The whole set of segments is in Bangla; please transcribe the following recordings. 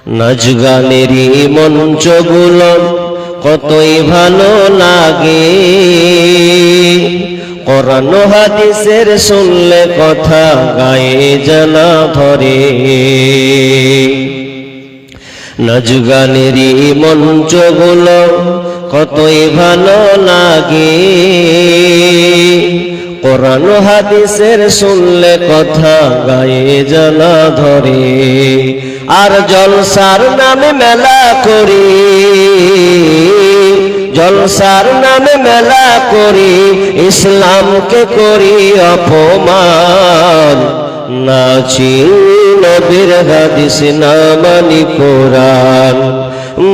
নাচ গানেরই মঞ্চগুলো কতই ভালো লাগে, কোরআন হাদিসের শুনলে কথা গায়ে জানা ধরে। নাচ গানেরই মঞ্চগুলো কতই ভালো লাগে, কোরআন হাদিসের শুনলে কথা গায়ে জানা ধরে। আর জলসার নামে মেলা করি, জলসার নামে মেলা করি, ইসলামকে করি অপমান। নাচি নবীর হাদিস না মানি কোরআন,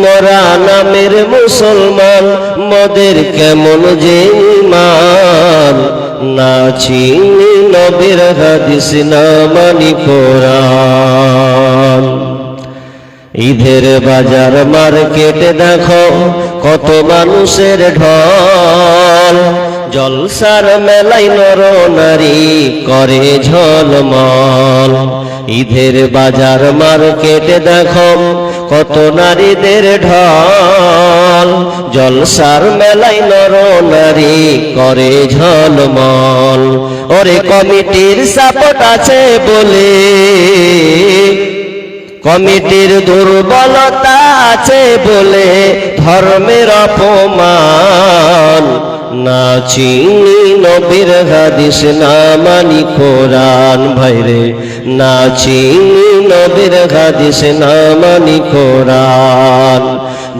মোরা নামের মুসলমান মোদের কেমন যে ঈমান। নাচি নবীর হাদিস না মানি কোরআন। ঈদের বাজার মার্কেটে দেখো কত মানুষের ঢল, জলসার মেলায় নর নারী করে ঝলমল। ঈদের বাজার মার্কেটে দেখো কত নারীদের ঢল, জলসার মেলায় নর নারী করে ঝলমল। ওরে কমিটির সাপোর্ট আছে বলে, কমিটির দুর্বলতা আছে বলে ধর্মের অপমান। নাচি নবীর হাদিস না মানি কোরআন, ভাইরে নাচি নবীর হাদিস না মানি কোরআন।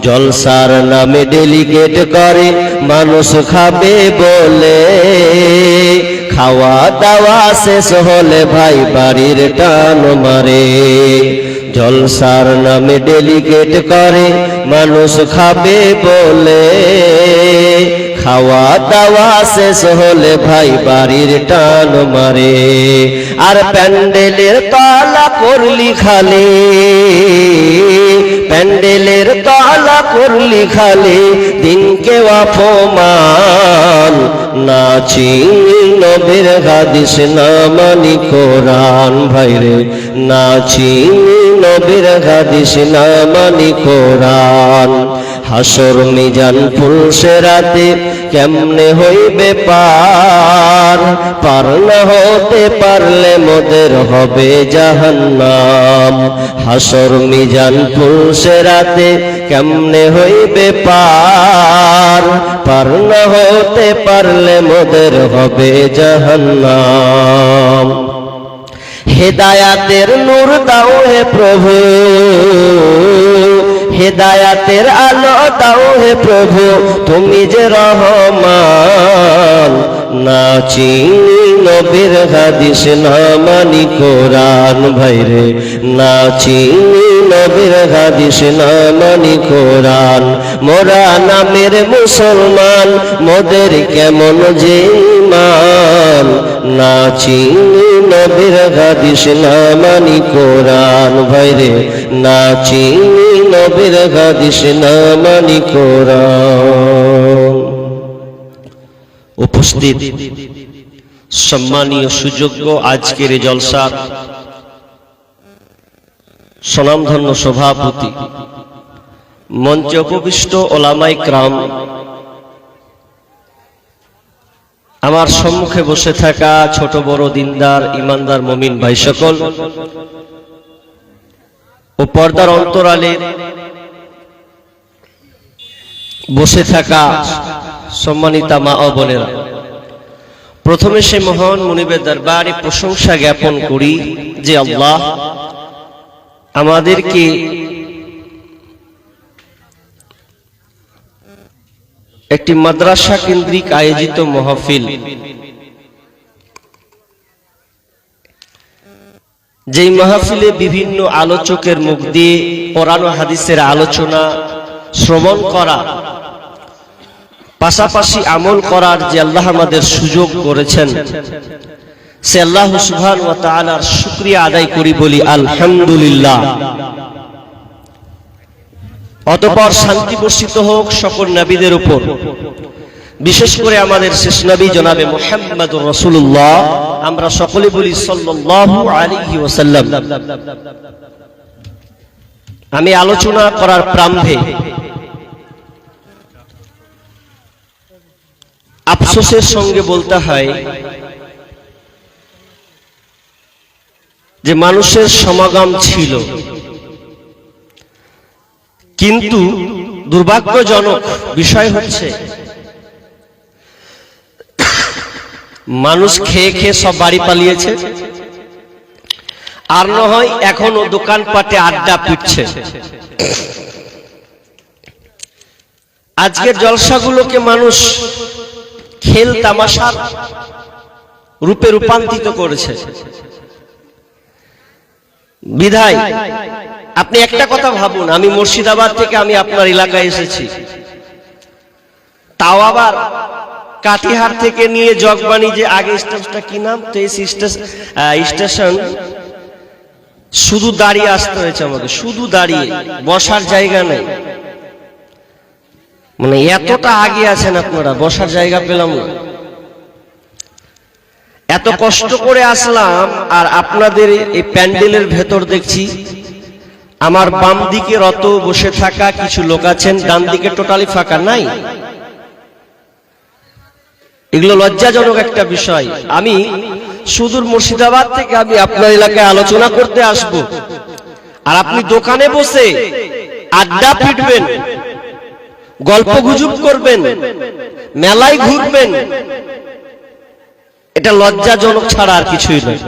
জলসার নামে ডেলিগেট করে মানুষ খাবে বলে, খাওয়া দাওয়া শেষ হলে ভাই বাড়ির টান মারে। জলসার নামে ডেলিগেট করে মানুষ খাবে বলে, খাওয়া দাওয়া শেষ হলে ভাই বাড়ির টান মারে। আর প্যান্ডেলের তলা করলি খালি, প্যান্ডেলের তলা করলি খালি, দিনকে অপমান। নাচি নবীর হাদিস না মানি কোরআন, ভাইরে নাচি নবীর হাদিস না মানি কোরআন। হাসর মিজান ফুলসে রাতে কেমনে হইবে পার, পার না হতে পারলে মোদের হবে জাহান্নাম। হাসর মিজান ফুলসে রাতে কেমনে হইবে পার, পার না হতে পারলে মোদের হবে জাহান্নাম। হেদায়াতের নূর দাও হে প্রভু, হেদায়াতের আলো দাও হে প্রভু, তুমি যে রহমান। নাচি নবীর হাদিস না মানি কোরআন, ভাইরে নাচি নবীর হাদিস না মানি কোরআন। মোরা নামের মুসলমান মোদের কেমন যে ঈমান। নাচি নবীর হাদিস না মানি কোরআন, ভাইরে নাচি নবীর হাদিস না মানি কোরআন। উপস্থিত সম্মানীয় সুযোগ্য আজকের জলসার স্বনামধন্য সভাপতি, মঞ্চে উপবিষ্ট ওলামায়ে কেরাম, আমার সম্মুখে বসে থাকা ছোট বড় দিনদার ইমানদার মুমিন ভাই সকল ও পর্দার অন্তরালে বসে থাকা সম্মানিতা মা ও বোনেরা, প্রথমে সে মহান মুনিবের দরবারে প্রশংসা জ্ঞাপন করি যে আল্লাহ আমাদেরকে একটি মাদ্রাসা কেন্দ্রিক আয়োজিত মাহফিল, যেই মাহফিলে বিভিন্ন আলোচকের মুখ দিয়ে কোরআন ও হাদিসের আলোচনা শ্রবণ করা, পাশাপাশি আমল করার যে আল্লাহ আমাদের সুযোগ করেছেন, সে আল্লাহ সুবহানাহু ওয়া তাআলার শুকরিয়া আদায় করি, বলি আলহামদুলিল্লাহ। অতঃপর শান্তি বর্ষিত হোক সকল নবীদের উপর, বিশেষ করে আমাদের শেষ নবী জনাবে মুহাম্মদুর রাসূলুল্লাহ, আমরা সকলে বলি সাল্লাল্লাহু আলাইহি ওয়াসাল্লাম। আমি আলোচনা করার প্রারম্ভে আফসোসের সঙ্গে বলতে হয় যে মানুষের সমাগম ছিল, কিন্তু দুর্ভাগ্যজনক বিষয় হচ্ছে মানুষ খেয়ে খেয়ে সব বাড়ি পালিয়েছে, আর না হয় এখনো দোকানপাটে আড্ডা পিটছে। আজকের জলসাগুলোকে মানুষ খেল তামাশার রূপে রূপান্তরিত করেছে। বিধায় আপনি একটা কথা ভাবুন, আমি মুর্শিদাবাদ থেকে আমি আপনার এলাকায় এসেছি, তাও আবার কাটিহার থেকে নিয়ে জগবানি যে আগে স্টেশনটা কি নাম, তো এই স্টেশন শুধু দাঁড়িয়ে আসতে হয়েছে আমাকে, শুধু দাঁড়িয়ে, বসার জায়গা নেই। মানে এতটা আগে আছেন আপনারা, বসার জায়গা পেলাম না। এত কষ্ট করে আসলাম, আর আপনাদের এই প্যান্ডেলের ভেতর দেখছি আমার বাম দিকে রত বসে থাকা কিছু লোক আছেন, ডান দিকে টোটালি ফাঁকা নাই। এগুলো লজ্জাজনক একটা বিষয়। আমি সুদূর মুর্শিদাবাদ থেকে আমি আপনার এলাকায় আলোচনা করতে আসব, আর আপনি দোকানে বসে আড্ডা পিটবেন, গল্প গুজব করবেন, মেলায় ঘুরবেন, এটা লজ্জাজনক ছাড়া আর কিছুই নয়।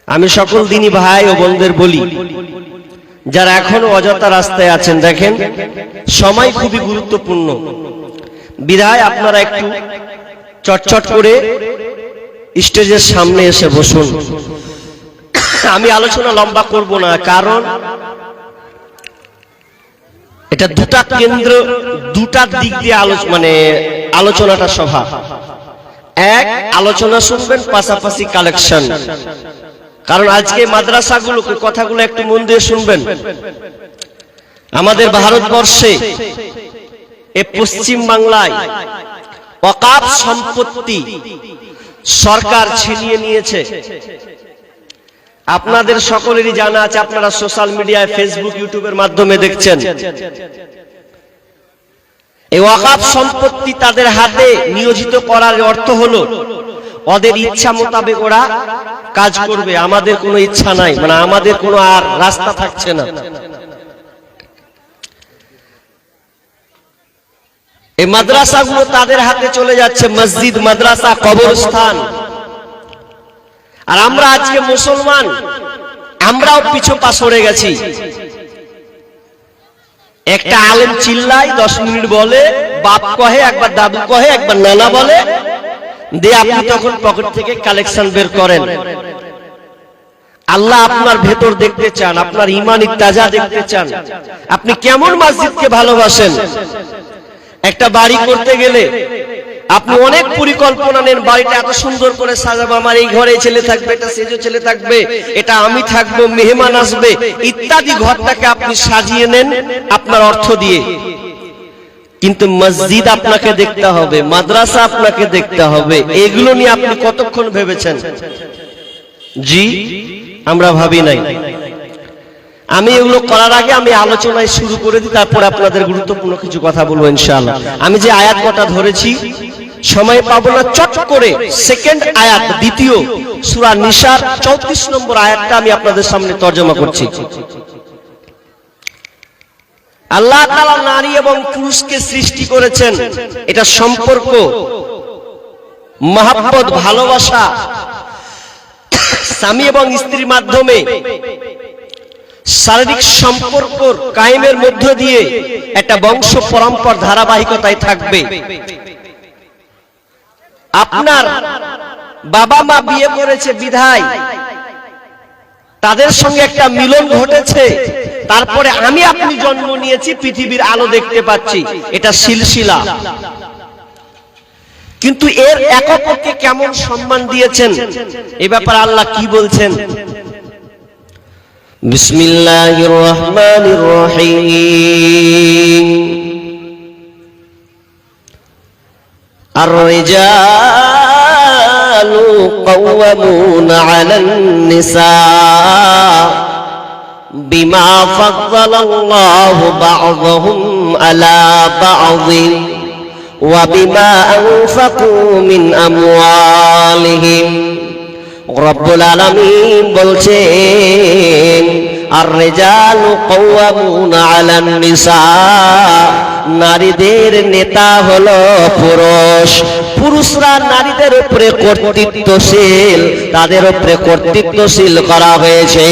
আমি সকল দিনী ভাই ও বোনদের বলি, যারা এখনো অযথা রাস্তায় আছেন, দেখেন সময় খুবই গুরুত্বপূর্ণ। বিধায় আপনারা একটু চটচট করে স্টেজের সামনে এসে বসুন। আমি আলোচনা লম্বা করব না, কারণ এটা দুটা কেন্দ্র, দুটা দিক দিয়ে আলোচনাটা সভা। এক, আলোচনা শুনবেন, পাশাপাশি কালেকশন। কারণ আজকে মাদ্রাসাগুলোকে কথাগুলো একটু মন দিয়ে শুনবেন। আমাদের ভারতবর্ষে এ পশ্চিম বাংলায় ওয়াকফ সম্পত্তি সরকার ছিনিয়ে নিয়েছে। আপনাদের সকলেরই জানা আছে, আপনারা সোশ্যাল মিডিয়ায়, ফেসবুক, ইউটিউবের মাধ্যমে দেখছেন। এই ওয়াকফ সম্পত্তি তাদের হাতে নিয়োজিত করার অর্থ হলো ওদের ইচ্ছা মোতাবেক ওরা কাজ করবে, আমাদের কোনো ইচ্ছা নাই, মানে আমাদের কোনো আর রাস্তা থাকছে না। এই মাদ্রাসাগুলো তাদের হাতে চলে যাচ্ছে, মসজিদ, মাদ্রাসা, কবরস্থান। আর আমরা আজকে মুসলমান, আমরাও পিছু পা সরে গেছি। একটা আলেম চিল্লায়, 10 মিনিট বলে, বাপ কহে, একবার দাদু কহে, একবার নানা বলে, দিয়ে আপনি তখন পকেট থেকে কালেকশন বের করেন। আল্লাহ আপনার ভেতর দেখতে চান, আপনার ঈমানি তাজা দেখতে চান, আপনি কেমন মসজিদকে ভালোবাসেন। একটা বাড়ি করতে গেলে আপনি অনেক পরিকল্পনা নেন, বাড়িটা এত সুন্দর করে সাজাবো, আমার এই ঘরে ছেলে থাকবে, এটা সেজো ছেলে থাকবে, এটা আমি থাকবো, মেহমান আসবে ইত্যাদি। ঘরটাকে আপনি সাজিয়ে নেন আপনার অর্থ দিয়ে, কিন্তু মসজিদ আপনাকে দেখতে হবে, মাদ্রাসা আপনাকে দেখতে হবে। এগুলো নিয়ে আপনি কতক্ষণ ভেবেছেন? জি, আমরা ভাবি নাই। আমি এগুলো করার আগে আমি আলোচনায় শুরু করে দিই, তারপরে আপনাদের গুরুত্বপূর্ণ কিছু কথা বলবো ইনশাআল্লাহ। আমি যে আয়াত কটা ধরেছি, সময় পাবো না, চট করে সেকেন্ড আয়াত, দ্বিতীয় সূরা নিসার 34 নম্বর আয়াতটা আমি আপনাদের সামনে তরজমা করছি। আল্লাহ তাআলা নারী এবং পুরুষকে সৃষ্টি করেছেন, এটা সম্পর্ক, মহব্বত, ভালোবাসা, স্বামী এবং স্ত্রীর মাধ্যমে শারীরিক সম্পর্ক কায়েমের মধ্য দিয়ে একটা বংশ পরম্পরা ধারাবাহিকতায় থাকবে। আপনার বাবা মা বিয়ে করেছে বিধায় তাদের সঙ্গে একটা মিলন ঘটেছে, তারপরে আমি আপনি জন্ম নিয়েছি, পৃথিবীর আলো দেখতে পাচ্ছি, এটা সিলসিলা। কিন্তু এর একে অপরকে কেমন সম্মান দিয়েছেন, এ ব্যাপারে আল্লাহ কি বলছেন? বিসমিল্লাহির রহমানির রহিম। আর-রিজালু কাওয়ামুনা আলান নিসা বিমা ফাদ্দালাল্লাহু বা'যহুম আলা বা'যিন ওয়া বিমা আনফাকু মিন আমওয়ালিহিম। রব্বুল আলামিন বলছেন আর-রিজালু কাওয়ামুনা আলান নিসা, নারীদের নেতা হলো পুরুষ, পুরুষরা নারীদের উপরে কর্তৃত্বশীল, তাদের উপরে কর্তৃত্বশীল করা হয়েছে।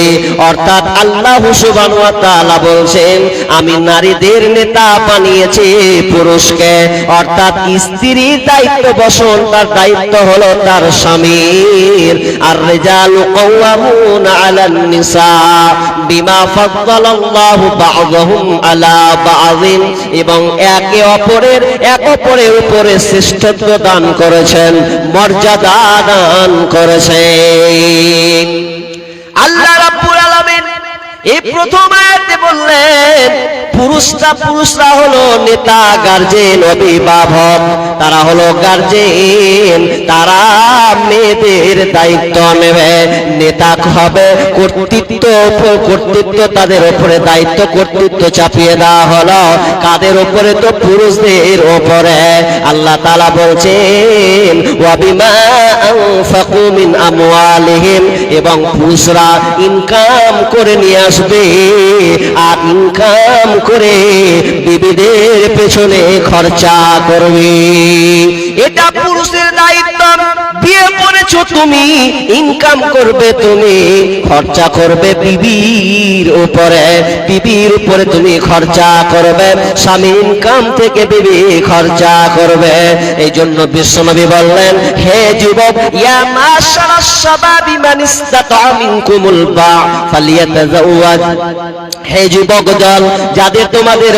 অর্থাৎ আল্লাহ সুবহানাহু ওয়া তাআলা বলছেন আমি নারীদের নেতা বানিয়েছি পুরুষকে। অর্থাৎ স্ত্রীর দায়িত্ব বসন, তার দায়িত্ব হলো তার স্বামীর। আর-রিজালু কাওয়ামুনা আলান নিসা বিমা ফাদ্দালাল্লাহু বা'যহুম আলা বা'যিন, এবং একে অপরের উপরে শ্রেষ্ঠত্ব দান করেছেন, মর্যাদা দান করেছেন। আল্লাহ রাব্বুল আলামিন এই প্রথম আয়াতে বললেন পুরুষরা হলো নেতা, গার্জেন, অভিভাবক, তারা হলো গার্জেন, তারা মেয়েদের দায়িত্ব নেবে, নেতা হবে, কর্তৃত্ব তাদের উপরে দায়িত্ব, কর্তৃত্ব চাপিয়ে দেওয়া হলো কাদের উপরে? তো পুরুষদের উপরে। আল্লাহ তাআলা বলছেন ওয়া বিমা আনফাকু মিন আমওয়ালিহিম, এবং পুরুষরা ইনকাম করে নিয়ে আসবে, আর ইনকাম করে বিবিদের পেছনে খরচা করবে। এটা পুরুষের দায়িত্ব। বিয়ে করেছো তুমি, ইনকাম করবে তুমি, খরচা করবে বিবির উপরে তুমি খরচা করবে, স্বামী ইনকাম থেকে বিবি খরচা করবে। এই জন্য বিশ্বনবী বললেন হে যুবক, ইয়া মাশারাশ শাবাবি মান ইসতাতা মিনকুমুল বা ফালিয়াতাজাওয়াজ, হে যুবক দল, যাদের তোমাদের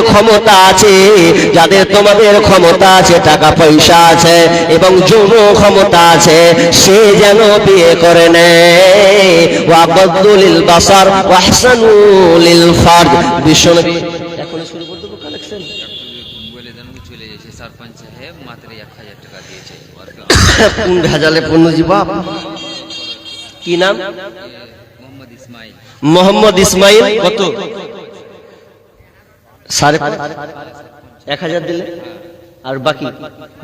ক্ষমতা আছে, টাকা পয়সা আছে এবং যৌন ক্ষমতা আছে, সে যেন বিয়ে করে নেয়। ওয়াগদ্দু লিল বাসার ওয়াহসানু লিল ফারজ। বিশ্বনবী এখন শুরু করে দেব কালেকশন বলে দেন চলে যাচ্ছে, সরপঞ্চ হে মাত্র 1000 টাকা দিয়েছে। কোন ভেজালে পূর্ণজি বাপ, কি নাম? মোহাম্মদ ইসমাইল। কত? 1000 দিলে আর বাকি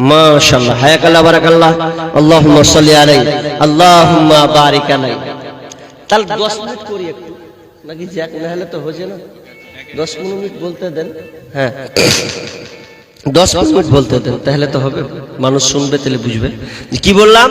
মাশাআল্লাহ, হায়াকাল্লাহ, বারাকাল্লাহ, আল্লাহুম্মা সাল্লি আলাইহি, আল্লাহুম্মা বারিক আলাইহি। তাহলে 10 মিনিট করি একটু, নাকি জ্যাক না হলে তো হচ্ছে না। 10-15 মিনিট বলতে দেন। হ্যাঁ 10 মিনিট বলতে দেন, তাহলে তো হবে, মানুষ শুনবে, তাহলে বুঝবে কি বললাম।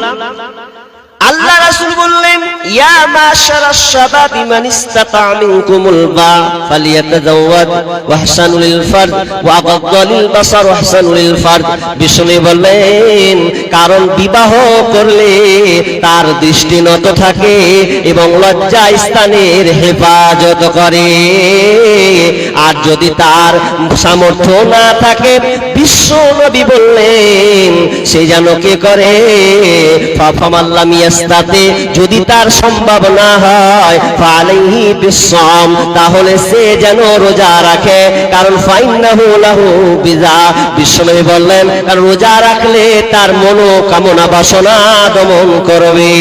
আল্লাহ রাসূল বললেন ইয়া মাশারাশ শাবাবি মান ইসতাতা মিনকুমুল বা ফালিয়াতাজাওয়াজ ওয়াহসানু লিল ফারজ ওয়াগদ্দু লিল বাসার ওয়াহসানু লিল ফারজ। বিষ্ণু বললেন কারণ বিবাহ করলে তার দৃষ্টি নত থাকে এবং লজ্জা স্থানের হেফাজত করে, আর যদি তার সামর্থ্য না থাকে বিশ্ব নবী বললেন সে যেন কে করে ফামাল্লাম ইয়াস্তাতে, যদি তার সম্ভব না হয় ফালাইহি বিসসাম, তাহলে সে যেন রোজা রাখে, কারণ ফাইন্নাহু লাহু বিজা। বিশ্বনবী বললেন কারণ রোজা রাখলে তার মনোকামনা বাসনা দমন করবে।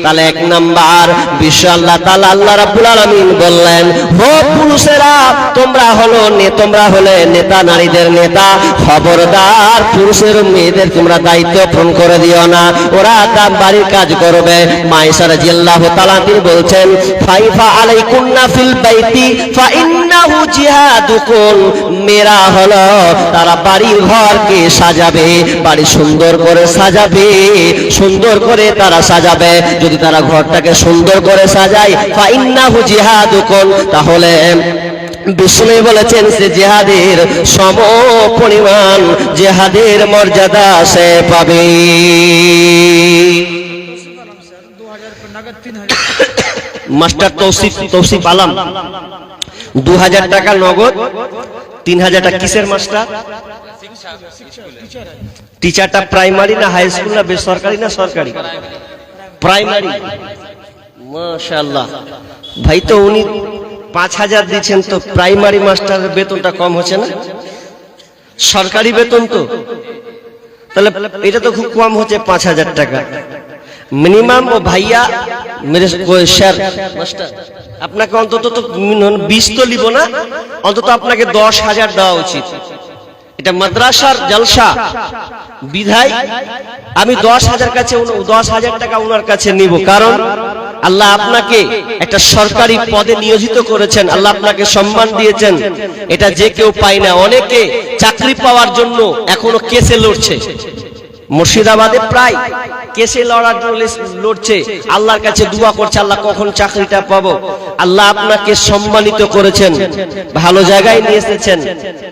তাহলে 1 নাম্বার বিশ্ব আল্লাহ তাআলা আল্লাহ রাব্বুল আলামিন বললেন ও পুরুষেরা তোমরা হলে নেতা, নারীদের নেতা, খবরদার পুরুষের মেয়েদের তোমরা দায়িত্ব পূরণ করে দিও না, ওরা তার বাড়ির কাজ করবে। মায়েশা রাদিয়াল্লাহু তাআলা তিনি বলছেন ফাইফা আলাইকুন্না ফিল বাইতি ফাইন্নাহু জিহাদুকুম, মেয়েরা হলো তারা বাড়ির ঘরকে সাজাবে, বাড়ি সুন্দর করে সাজাবে, সুন্দর করে তারা সাজাবে। যদি তারা ঘরটাকে সুন্দর করে সাজায় ফাইন্নাহু জিহাদুকুম, তাহলে বিষ্ণু বলেছেন সে জিহাদের সম পরিমাণ জিহাদের মর্যাদা সে পাবে। মাস্টার তৌসিফ আলম 2000 টাকা নগদ, 3000 টাকা কিসের মাস্টার? টিচারটা প্রাইমারি না হাই স্কুল না বেসরকারি না সরকারি? প্রাইমারি। মাশাআল্লাহ ভাই, তো উনি 5000 দিচ্ছেন, তো প্রাইমারি মাস্টারের বেতনটা কম হচ্ছে না? সরকারি বেতন তো, তাহলে এটা তো খুব কম হচ্ছে 5000 টাকা মিনিমাম। ও ভাইয়া মেরে স্যার মাস্টার, আপনাকে অন্তত তো 20 তো লিব না, অন্তত আপনাকে 10,000 দেওয়া উচিত। এটা মাদ্রাসার জলসা বিধায় আমি 10,000 টাকা ওনার কাছে নিব। কারণ আল্লাহ আপনাকে একটা সরকারি পদে নিয়োজিত করেছেন, আল্লাহ আপনাকে সম্মান দিয়েছেন, এটা যে কেউ পায় না। অনেকে চাকরি পাওয়ার জন্য এখনো কেসে লড়ছে, মুর্শিদাবাদে প্রায় কেসে লড়ছে, আল্লাহর কাছে দোয়া করছে আল্লাহ কখন চাকরিটা পাবো। আল্লাহ আপনাকে সম্মানিত করেছেন, ভালো জায়গায় নিয়ে এসেছেন।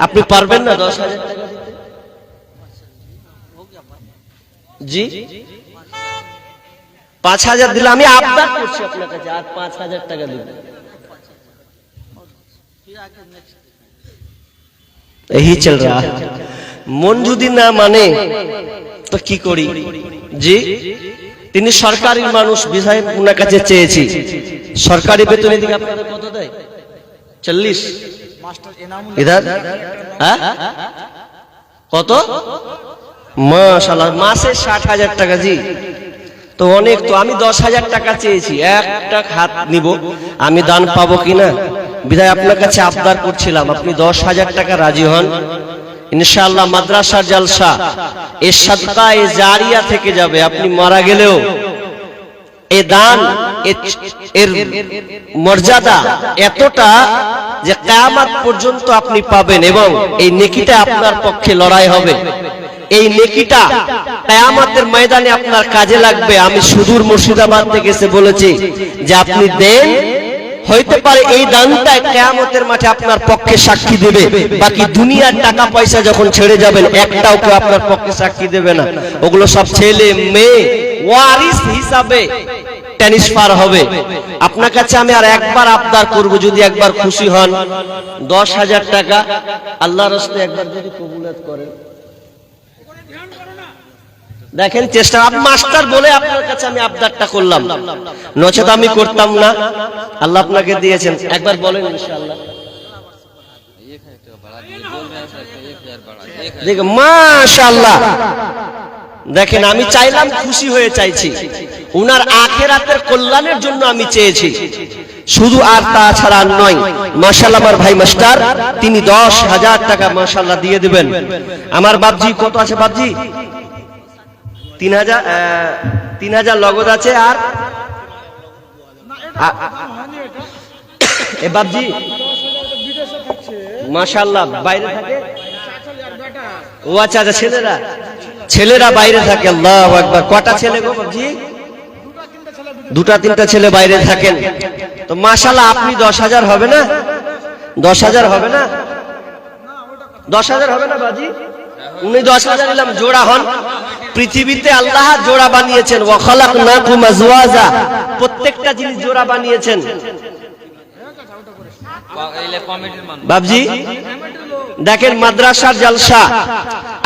আপনি পারবেন না 10,000 টাকা দিতে? জি 5,000 দিলে আমি আবদার করছি আপনার কাছে, আর 5,000 টাকা দিব। এই চল রা, মন যদি না মানে তো কি করি? জি তিনি সরকারি মানুষ, বিধায় ওনার কাছে চেয়েছি। সরকারি বেতন এদিকে আপনাদের কত দেয়? 40 ইধার হ্যাঁ কত? মাশাআল্লাহ, মাসে 60,000 টাকা। জি তো অনেক তো। আমি 10,000 টাকা চেয়েছি, একটা হাত নিব, আমি দান পাবো কিনা বিধায় আপনার কাছে আবদার করছিলাম। আপনি 10,000 টাকা রাজি হন, ইনশাআল্লাহ মাদ্রাসার জলসা এই সাদকা এ জারিয়া থেকে যাবে। আপনি মারা গেলেও এই দান এর মর্যাদা এতটা যে কিয়ামত পর্যন্ত আপনি পাবেন, এবং এই নেকিটা আপনার পক্ষে লড়াই হবে। এই নেকিটা কিয়ামতের ময়দানে আপনার কাজে লাগবে। আমি সুদূর মুর্শিদাবাদ থেকে এসে বলেছি যে আপনি দেন, হইতে পারে এই দানটা কিয়ামতের মাঠে আপনার পক্ষে সাক্ষী দেবে। বাকি দুনিয়ার টাকা পয়সা যখন ছেড়ে যাবেন একটাও কেউ আপনার পক্ষে সাক্ষী দেবে না। ওগুলো সব ছেলে মেয়ে ওয়ারিস হিসাবে ট্রান্সফার হবে। আপনার কাছে আমি আর একবার আবদার করব, যদি একবার খুশি হন 10,000 টাকা আল্লাহর রাস্তে একবার যদি কবুলত করেন। দেখেন চেষ্টা, আপনি মাস্টার বলে আপনার কাছে আমি আবদারটা করলাম, নচেত আমি করতাম না। আল্লাহ আপনাকে দিয়েছেন, একবার বলেন ইনশাআল্লাহ। দেখেন মাশাআল্লাহ, দেখেন আমি চাইলাম, খুশি হয়ে চাইছি, উনার আখিরাতের কল্যাণের জন্য আমি চেয়েছি, শুধু আর তাছাড়া নয়। মাশাআল্লাহ আমার ভাই মাস্টার তিনি 10,000 টাকা মাশাআল্লাহ দিয়ে দিবেন। আমার বাপজি কত আছে? বাপজি 3,000 নগদ আছে। আর এ বাপজি মাশাআল্লাহ বাইরে থাকে। ও আচ্ছা আচ্ছা, ছেলেরা বাইরে থাকে। আল্লাহু আকবার। কটা ছেলে গো বাপজি? 2-3টা ছেলে বাইরে থাকেন। তো মাশাআল্লাহ আপনি 10,000 হবে না? 10,000 হবে না? 10,000 হবে না বাজি? উনি 10,000 নিলাম, জোড়া হন। পৃথিবীতে আল্লাহ জোড়া বানিয়েছেন, ওয়া খালাকনাকুম আজওয়াজা, প্রত্যেকটা জিনিস জোড়া বানিয়েছেন। বাবজি দেখেন মাদ্রাসার জলসা,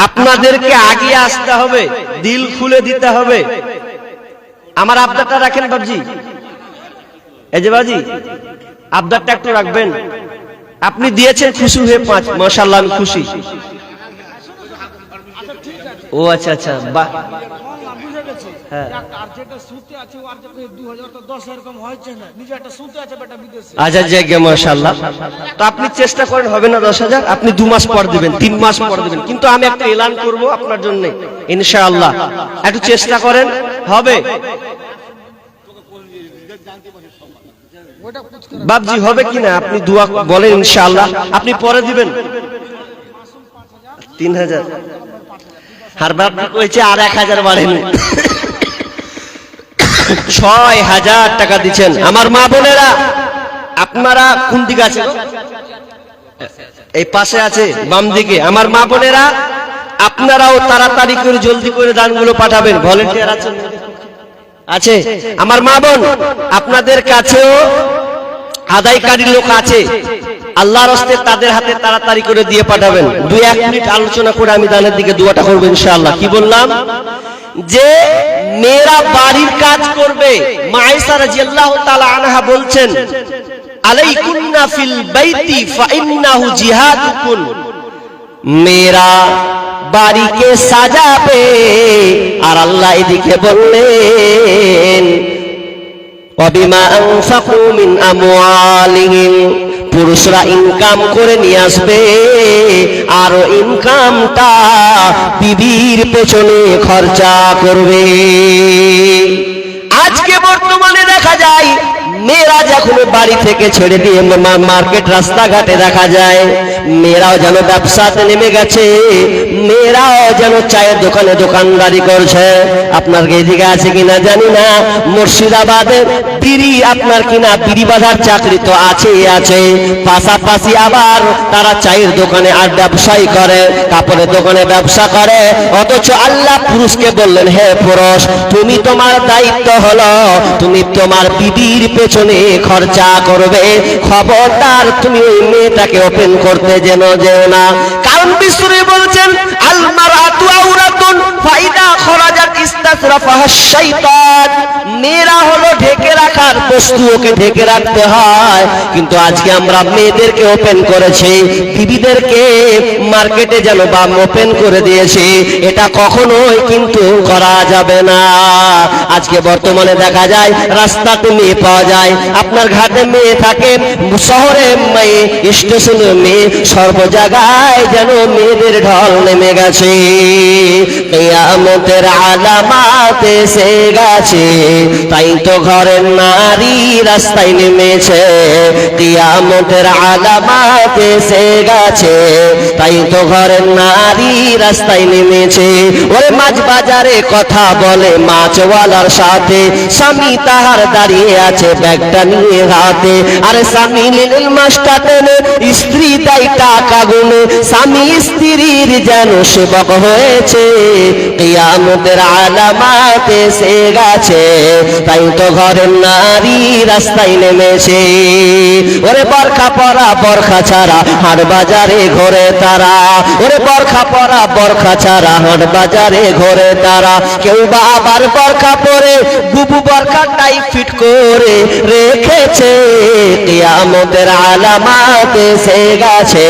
আপনাদেরকে আগে আসতে হবে, দিল খুলে দিতে হবে। আমার আবদারটা রাখেন বাবজি, এই যে বাজি আবদারটা একটু রাখবেন। আপনি দিয়েছেন খুশি হয়ে 5, মাশাআল্লাহ আমি খুশি। ও আচ্ছা আচ্ছা, বাহ হ্যাঁ। আচ্ছা জায়গা মাশাআল্লাহ। তো আপনি চেষ্টা করেন, হবে না 10,000, আপনি 2 মাস পর দিবেন, 3 মাস পর দিবেন, কিন্তু আমি একটা এলান করব আপনার জন্য ইনশাআল্লাহ। একটু চেষ্টা করেন, হবে বাপজি, হবে কিনা আপনি দোয়া বলেন ইনশাআল্লাহ। আপনি পরে দিবেন 3,000। আর বাপজি কইছে আর 1,000 বাড়েনি, 6,000 টাকা দিচ্ছেন। আমার মা বোনেরা আপনারা কোন দিকে আছে? এই পাশে আছে, বাম দিকে। আমার মা বোনেরা আপনারাও তাড়াতাড়ি করে জলদি করে দানগুলো পাঠাবেন। ভলেন্টিয়ার আছেন? আছে। আমার মা বোন আপনাদের কাছেও আদায়কারী লোক আছে, আল্লাহর রাস্তায় তাদের হাতে তাড়াতাড়ি করে দিয়ে পাঠাবেন। 2-1 মিনিট আলোচনা করে আমি দানের দিকে দোয়াটা করব ইনশাআল্লাহ। কি বললাম? যে মেয়েরা বাড়ির কাজ করবে। মা আয়েশা রাদিয়াল্লাহু তাআলা আনহা বলছেন, আলাইকুন্না ফিল বাইতি ফাইন্নাহু জিহাদুকুন, মেয়েরা বাড়িকে সাজাবে। আর আল্লাহ এদিকে বললেন ওয়াবিমা আনফাকু মিন আমওয়ালিহিম, পুরুষরা ইনকাম করে নিয়ে আসবে আর ইনকামটা বিবির পেছনে খরচা করবে। আজকে বর্তমানে দেখা যায় মেয়েরা যখন বাড়ি থেকে ছেড়ে দিয়ে মার্কেট রাস্তাঘাটে দেখা যায় মেয়েরাও যেন ব্যবসাতে নেমে গেছে, মেয়েরাও যেন চায়ের দোকানে দোকানদারি করছে। আপনার এদিকে আছে কিনা জানি না, মুর্শিদাবাদে বিড়ি আপনার কিনা বিড়ি বাঁধার চাকরি তো আছে, পাশাপাশি আবার তারা চায়ের দোকানে আর ব্যবসায়ী করে, কাপড়ের দোকানে ব্যবসা করে। অথচ আল্লাহ পুরুষকে বললেন, হে পুরুষ, তুমি তোমার দায়িত্ব হলো তুমি তোমার বিবির পেছনে খরচা করবে, খবরদার তুমি ওই মেয়েটাকে ওপেন করতে যেও না। কারণ বিষ্ণু বলছেন আল মারআতু আওরাতুন ফাইদা খরাজাত ইস্তাসরাফাহা শাইতান, মেয়েরা হলো ঢেকে রাখার বস্তু, ওকে ঢেকে রাখতে হয়। কিন্তু আজকে আমরা মেয়েদেরকে ওপেন করেছি, বিবিদেরকে মার্কেটে যেন বাম ওপেন করে দিয়েছি, এটা কখনোই কিন্তু করা যাবে না। আজকে বর্তমানে দেখা যায় রাস্তাতে মেয়ে পাওয়া যায়, আপনার ঘাটে মেয়ে থাকে, শহরে মেয়ে, স্টেশনে মেয়ে, সর্ব জায়গায় যেন মেয়েদের ঢল নেমে গেছে। কিয়ামতের আলামত এসে গেছে, তাই তো ঘরের নারী রাস্তায় নেমেছে। কিয়ামতের আলামত এসে গেছে, তাই তো ঘরের নারী রাস্তায় নেমেছে। ওরে মাছ বাজারে কথা বলে মাছওয়ালার সাথে, স্বামী তাহার দাঁড়িয়ে আছে ব্যাগটা নিয়ে হাতে, আরে স্বামী নিলেন মাছটা টেনে, স্ত্রী তাই টাকা গুনে, স্বামী স্ত্রীর যেন সেবক হয়েছে। কিয়ামতের আলামত এসে গেছে, তাই তো ঘরের নারী রাস্তায় নেমেছে। ওরে বরখা পরা বরখা ছাড়া হাট বাজারে ঘোরে তারা, ওরে বরখা পরা বরখা ছাড়া হাট বাজারে ঘোরে তারা। কেউ বা আবার বরখা পরে বুবু বরখা টাই ফিট করে রেখেছে। কিয়ামতের আলামত এসে গেছে,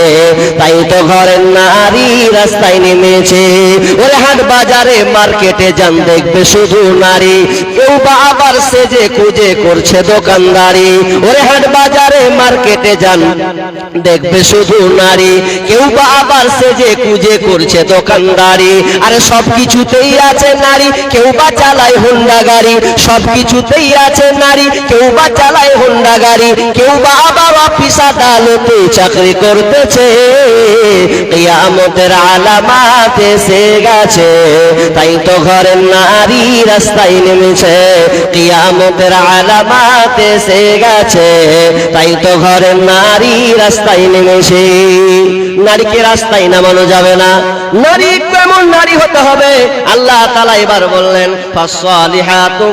তাই তো ঘরের নারী রাস্তায় নেমেছে। ওরে হাট বাজারে মার্কেটে যান দেখবে শুধু নারী, কেউ বা আবার সেজে কুজে করছে দোকানদারি। ওরে হাট বাজারে মার্কেটে যান দেখবে শুধু নারী, কেউ বা আবার সেজে কুজে করছে দোকানদারি। আরে সব কিছুতেই আছে নারী, কেউ বা চালায় হোন্ডা গাড়ি, সব কিছুতেই আছে নারী, কেউ বা চালায় হোন্ডা গাড়ি, কেউ বা আবার অফিস আদালতে চাকরি করতেছে। কিয়ামতের আলামত এসে গেছে, তাই তো ঘরের নারী রাস্তায় নেমেছে। কিয়ামতের আলামত এসে গেছে, তাই তো ঘরের নারী রাস্তায় নেমেছে। নারীকে রাস্তায় নামানো যাবে না, নারী কেমন নারী হতে হবে আল্লাহ তাআলা এবার বললেন ফাসসালিহাতু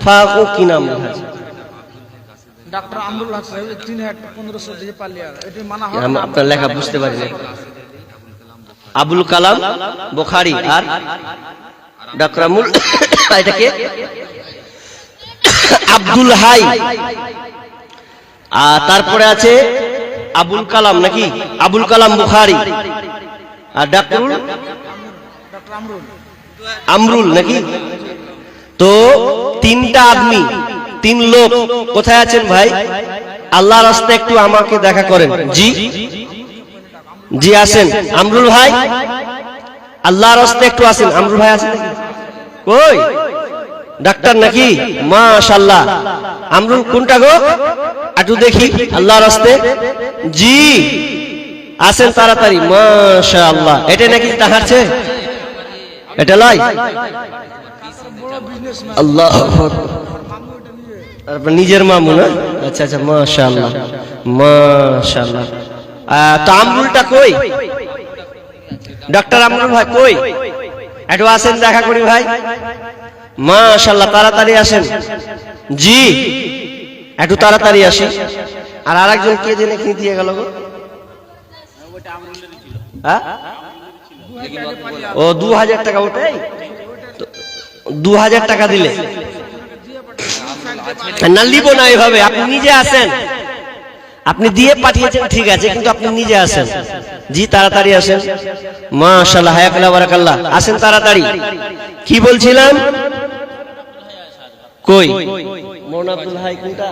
ফাকু, কি নাম ডক্টর আমরুল হক সাহেব 3.1500 দিয়ে পালিয়া, এটা মানা হয় না। আপনার লেখা বুঝতে পারি না। আবুল কালাম বুখারী আর ডক্টর আমুল, এটাকে আব্দুল হাই, আর তারপরে আছে আবুল কালাম নাকি, আবুল কালাম বুখারী আর ডক্টর আমরুল নাকি। তো তিনটা আদমি, তিন লোক কোথায় আছেন ভাই? আল্লাহর রাস্তায় একটু আমাকে দেখা করেন। জি জি আসেন আমরুল ভাই, আল্লাহর রাস্তায় একটু আসেন। আমরুল ভাই আছেন কই? ডাক্তার নাকি? মাশাআল্লাহ। আমরুল কোনটা গো একটু দেখি আল্লাহর রাস্তায়। জি আসেন তাড়াতাড়ি। মাশাআল্লাহ। এটা নাকি তাহারছে? এটা লয়? আল্লাহু আকবার। আপনার নিজের মামু না? আচ্ছা আচ্ছা মাশাআল্লাহ মাশাআল্লাহ। তো আমরুলটা কই? ডাক্তার আমরুল ভাই কই? একটু আসেন দেখা করি ভাই। মাশাআল্লাহ তাড়াতাড়ি আসেন। জি একটু তাড়াতাড়ি আসি। আর আরেকজন কে জেনে কি দিয়ে গেল গো? হ্যাঁ ও 2000 টাকা, ওটাই 2000 টাকা দিলে না, লিব না এইভাবে। আপনি নিজে আসেন, আপনি দিয়ে পাঠিয়েছেন ঠিক আছে, কিন্তু আপনি নিজে আসেন। জি তাড়াতাড়ি আসেন। মাশাআল্লাহ হায়াকাল্লাহ বারাকাল্লাহ। আসেন তাড়াতাড়ি। কি বলছিলাম? কই মোহাম্মদ আব্দুল হাই কোনটা